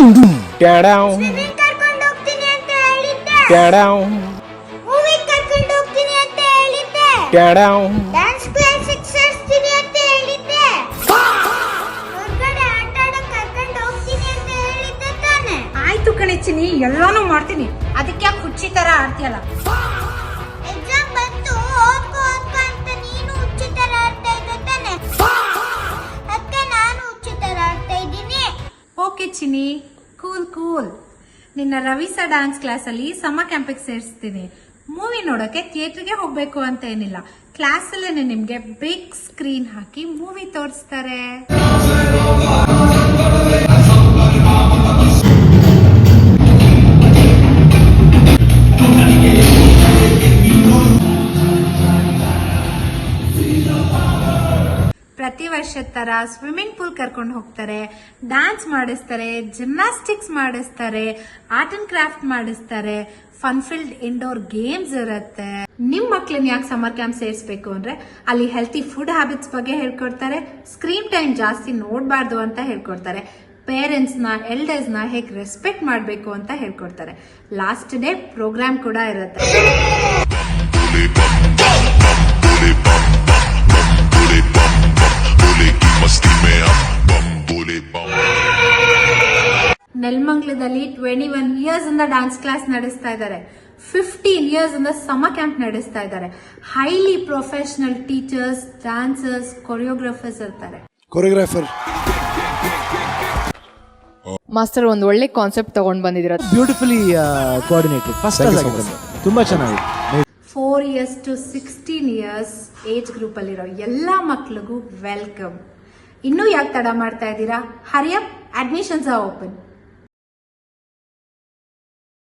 Swimming ಕರ್ಕೊಂಡು ಹೋಗ್ತೀನಿ ಅಂತ ಹೇಳಿದ್ದೆ. ಮೂವಿಗೆ ಕರ್ಕೊಂಡು ಹೋಗ್ತೀನಿ ಅಂತ ಹೇಳಿದ್ದೆ. ಡ್ಯಾನ್ಸ್ ಕ್ಲಾಸಿಗೆ ಸೇರಿಸ್ತೀನಿ ಅಂತ ಹೇಳಿದ್ದೆ. ಹೊರಗಡೆ ಆಟ ಆಡಕ್ಕೆ ಕರ್ಕೊಂಡು ಹೋಗ್ತೀನಿ ಅಂತ ಹೇಳಿದ್ದೆ ತಾನೆ. ಆಯ್ತು ಕಣೆ ಚಿನ್ನಿ, ಎಲ್ಲಾನು ಮಾಡ್ತೀನಿ. ಅದಕ್ಕೆ ಯಾಕೆ ಹುಚ್ಚಿ ತರ ಆಡ್ತೀಯಲ್ಲ? ಎಕ್ಸಾಮ್ ಬಂತು, ಓದ್ಕೋ ಓದ್ಕೋ ಅಂತ ನೀನು ಹುಚ್ಚಿ ತರ ಆಡ್ತಾ ಇದ್ದೆ ತಾನೆ. ಅದಕ್ಕೆ ನಾನು ಹುಚ್ಚಿ ತರ ಆಡ್ತಾ ಇದ್ದೀನಿ. ಓಕೆ ಚಿನ್ನಿ, ಕೂಲ್ ಕೂಲ್. ನಿನ್ನ ರವಿಸಾ ಡ್ಯಾನ್ಸ್ ಕ್ಲಾಸ್ ಅಲ್ಲಿ ಸಮ್ಮರ್ ಕ್ಯಾಂಪಿಗೆ ಸೇರಿಸ್ತೀನಿ. ಮೂವಿ ನೋಡಕ್ಕೆ ಥಿಯೇಟರ್ಗೆ ಹೋಗ್ಬೇಕು ಅಂತ ಏನಿಲ್ಲ, ಕ್ಲಾಸ್ ಅಲ್ಲೇನೆ ನಿಮ್ಗೆ ಬಿಗ್ ಸ್ಕ್ರೀನ್ ಹಾಕಿ ಮೂವಿ ತೋರಿಸ್ತಾರೆ. ಪ್ರತಿ ವರ್ಷದ ತರ ಸ್ವಿಮ್ಮಿಂಗ್ ಪೂಲ್ ಕರ್ಕೊಂಡು ಹೋಗ್ತಾರೆ, ಡ್ಯಾನ್ಸ್ ಮಾಡಿಸ್ತಾರೆ, ಜಿಮ್ನಾಸ್ಟಿಕ್ಸ್ ಮಾಡಿಸ್ತಾರೆ, ಆರ್ಟ್ ಅಂಡ್ ಕ್ರಾಫ್ಟ್ ಮಾಡಿಸ್ತಾರೆ, ಫನ್ ಫಿಲ್ಡ್ ಇಂಡೋರ್ ಗೇಮ್ಸ್ ಇರುತ್ತೆ. ನಿಮ್ ಮಕ್ಳನ್ನ ಯಾಕೆ ಸಮ್ಮರ್ ಕ್ಯಾಂಪ್ ಸೇರಿಸಬೇಕು ಅಂದ್ರೆ ಅಲ್ಲಿ ಹೆಲ್ತಿ ಫುಡ್ ಹ್ಯಾಬಿಟ್ಸ್ ಬಗ್ಗೆ ಹೇಳ್ಕೊಡ್ತಾರೆ, ಸ್ಕ್ರೀನ್ ಟೈಮ್ ಜಾಸ್ತಿ ನೋಡಬಾರ್ದು ಅಂತ ಹೇಳ್ಕೊಡ್ತಾರೆ, ಪೇರೆಂಟ್ಸ್ ನ ಎಲ್ಡರ್ಸ್ ನ ಹೇಗೆ ರೆಸ್ಪೆಕ್ಟ್ ಮಾಡಬೇಕು ಅಂತ ಹೇಳ್ಕೊಡ್ತಾರೆ. ಲಾಸ್ಟ್ ಡೇ ಪ್ರೋಗ್ರಾಮ್ ಕೂಡ ಇರುತ್ತೆ. ನೆಲಮಂಗಲದಲ್ಲಿ 21 ಇಯರ್ಸ್ ಇಂದ ಡ್ಯಾನ್ಸ್ ಕ್ಲಾಸ್ ನಡೆಸ್ತಾ ಇದ್ದಾರೆ. 15 ಇಯರ್ಸ್ ಇಂದ ಸಮ್ಮರ್ ಕ್ಯಾಂಪ್ ನಡೆಸ್ತಾ ಇದ್ದಾರೆ. Highly professional teachers, dancers, choreographers ಇರ್ತಾರೆ. ಮಾಸ್ಟರ್ ಒಂದು ಒಳ್ಳೆ ಕಾನ್ಸೆಪ್ಟ್ ತಗೊಂಡ್ ಬಂದಿದ್ದೀರಾ. ಬ್ಯೂಟಿಫುಲಿ ಕೋಆರ್ಡಿನೇಟೆಡ್, ಫಸ್ಟ್ ತುಂಬಾ ಚೆನ್ನಾಗಿದೆ. 4 years to 16 years age group ಅಲ್ಲಿರೋ ಎಲ್ಲಾ ಮಕ್ಳಿಗೂ ವೆಲ್ಕಮ್. ಇನ್ನೂ ಯಾಕೆ ತಡ ಮಾಡ್ತಾ ಇದ್ದೀರಾ? Hurry up, admissions are open.